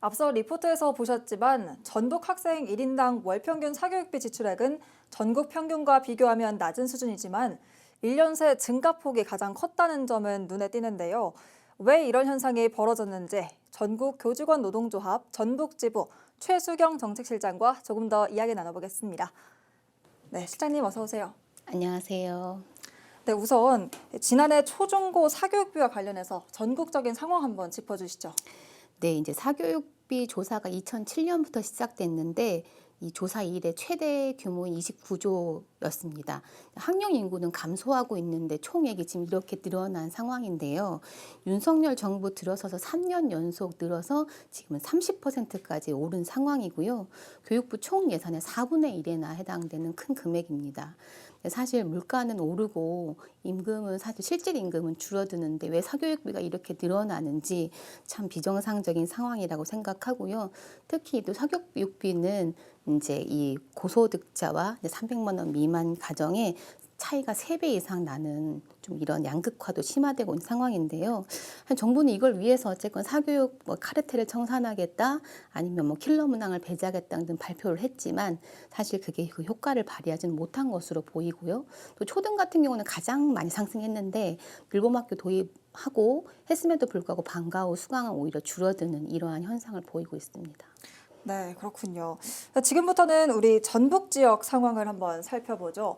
앞서 리포트에서 보셨지만 전북 학생 1인당 월 평균 사교육비 지출액은 전국 평균과 비교하면 낮은 수준이지만 1년 새 증가폭이 가장 컸다는 점은 눈에 띄는데요. 왜 이런 현상이 벌어졌는지 전국 교직원 노동조합 전북지부 최수경 정책실장과 조금 더 이야기 나눠보겠습니다. 네, 실장님 어서 오세요. 안녕하세요. 네, 우선 지난해 초중고 사교육비와 관련해서 전국적인 상황 한번 짚어주시죠. 네, 이제 사교육비 조사가 2007년부터 시작됐는데 이 조사 이래 최대 규모인 29조였습니다. 학령 인구는 감소하고 있는데 총액이 지금 이렇게 늘어난 상황인데요. 윤석열 정부 들어서서 3년 연속 늘어서 지금은 30%까지 오른 상황이고요. 교육부 총 예산의 4분의 1에나 해당되는 큰 금액입니다. 사실 물가는 오르고 임금은 사실 실질 임금은 줄어드는데 왜 사교육비가 이렇게 늘어나는지 참 비정상적인 상황이라고 생각하고요. 특히 또 사교육비는 이제 이 고소득자와 300만 원 미만 가정에 차이가 3배 이상 나는 좀 이런 양극화도 심화되고 있는 상황인데요. 정부는 이걸 위해서 어쨌건 사교육 카르텔을 청산하겠다 아니면 킬러 문항을 배제하겠다 등 발표를 했지만 사실 그게 그 효과를 발휘하지는 못한 것으로 보이고요. 또 초등 같은 경우는 가장 많이 상승했는데 일본학교 도입하고 했음에도 불구하고 방과 후 수강은 오히려 줄어드는 이러한 현상을 보이고 있습니다. 네, 그렇군요. 지금부터는 우리 전북 지역 상황을 한번 살펴보죠.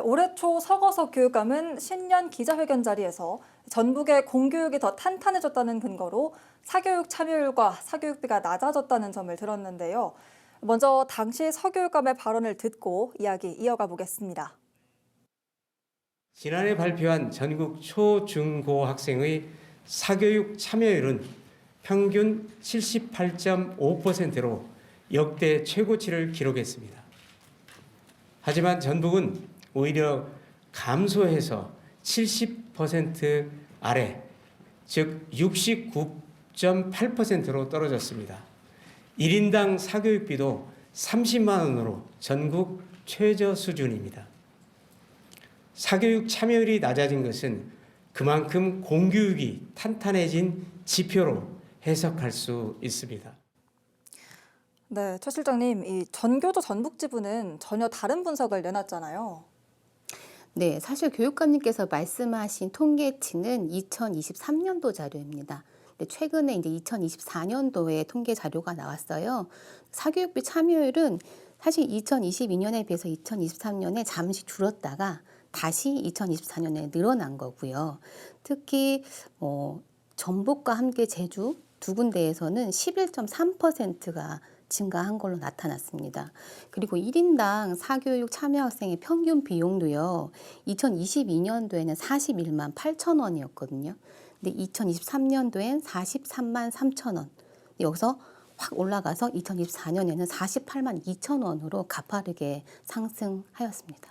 올해 초 서거석 교육감은 신년 기자회견 자리에서 전북의 공교육이 더 탄탄해졌다는 근거로 사교육 참여율과 사교육비가 낮아졌다는 점을 들었는데요. 먼저 당시 서교육감의 발언을 듣고 이야기 이어가 보겠습니다. 지난해 발표한 전국 초, 중, 고 학생의 사교육 참여율은 평균 78.5%로 역대 최고치를 기록했습니다. 하지만 전북은 오히려 감소해서 70% 아래, 즉 69.8%로 떨어졌습니다. 1인당 사교육비도 30만 원으로 전국 최저 수준입니다. 사교육 참여율이 낮아진 것은 그만큼 공교육이 탄탄해진 지표로 해석할 수 있습니다. 네, 최 실장님, 이 전교조 전북지부는 전혀 다른 분석을 내놨잖아요. 네, 사실 교육감님께서 말씀하신 통계치는 2023년도 자료입니다. 근데 최근에 이제 2024년도에 통계 자료가 나왔어요. 사교육비 참여율은 사실 2022년에 비해서 2023년에 잠시 줄었다가 다시 2024년에 늘어난 거고요. 특히 전북과 함께 제주 두 군데에서는 11.3%가 증가한 걸로 나타났습니다. 그리고 1인당 사교육 참여 학생의 평균 비용도요. 2022년도에는 41만 8천 원이었거든요. 근데 2023년도엔 43만 3천 원. 여기서 확 올라가서 2024년에는 48만 2천 원으로 가파르게 상승하였습니다.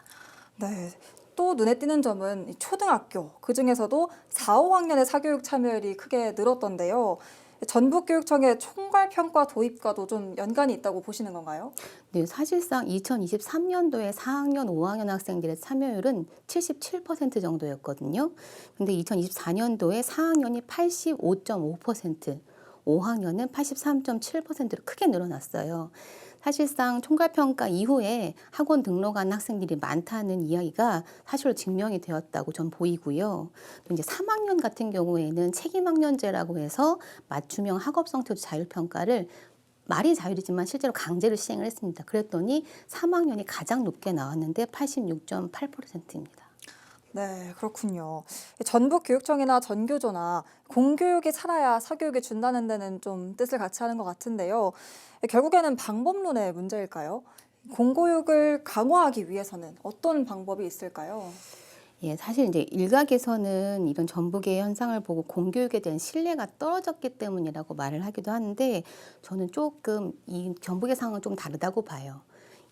네. 또 눈에 띄는 점은 초등학교, 그중에서도 4, 5학년의 사교육 참여율이 크게 늘었던데요. 전북교육청의 총괄평가 도입과도 좀 연관이 있다고 보시는 건가요? 네, 사실상 2023년도에 4학년, 5학년 학생들의 참여율은 77% 정도였거든요. 근데 2024년도에 4학년이 85.5%, 5학년은 83.7%로 크게 늘어났어요. 사실상 총괄평가 이후에 학원 등록한 학생들이 많다는 이야기가 사실로 증명이 되었다고 전 보이고요. 또 이제 3학년 같은 경우에는 책임학년제라고 해서 맞춤형 학업성 태도 자율평가를 말이 자율이지만 실제로 강제로 시행을 했습니다. 그랬더니 3학년이 가장 높게 나왔는데 86.8%입니다. 네, 그렇군요. 전북교육청이나 전교조나 공교육이 살아야 사교육이 준다는 데는 좀 뜻을 같이 하는 것 같은데요. 결국에는 방법론의 문제일까요? 공교육을 강화하기 위해서는 어떤 방법이 있을까요? 예, 사실 이제 일각에서는 이런 전북의 현상을 보고 공교육에 대한 신뢰가 떨어졌기 때문이라고 말을 하기도 하는데 저는 조금 이 전북의 상황은 좀 다르다고 봐요.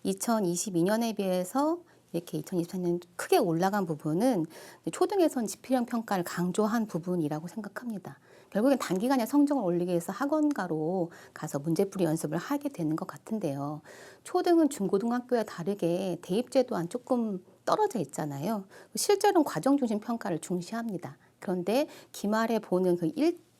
2022년에 비해서 이렇게 2024년 크게 올라간 부분은 초등에선 지필형 평가를 강조한 부분이라고 생각합니다. 결국엔 단기간에 성적을 올리기 위해서 학원가로 가서 문제풀이 연습을 하게 되는 것 같은데요. 초등은 중고등학교와 다르게 대입제 또한 조금 떨어져 있잖아요. 실제로는 과정 중심 평가를 중시합니다. 그런데 기말에 보는 그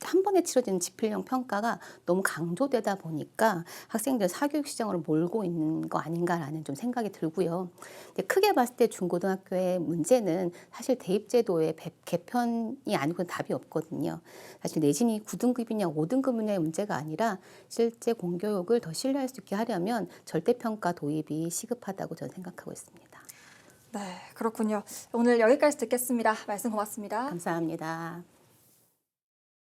한 번에 치러지는 지필형 평가가 너무 강조되다 보니까 학생들 사교육 시장으로 몰고 있는 거 아닌가라는 좀 생각이 들고요. 근데 크게 봤을 때 중고등학교의 문제는 사실 대입제도의 개편이 아니고는 답이 없거든요. 사실 내신이 9등급이냐 5등급이냐의 문제가 아니라 실제 공교육을 더 신뢰할 수 있게 하려면 절대평가 도입이 시급하다고 저는 생각하고 있습니다. 네, 그렇군요. 오늘 여기까지 듣겠습니다. 말씀 고맙습니다. 감사합니다.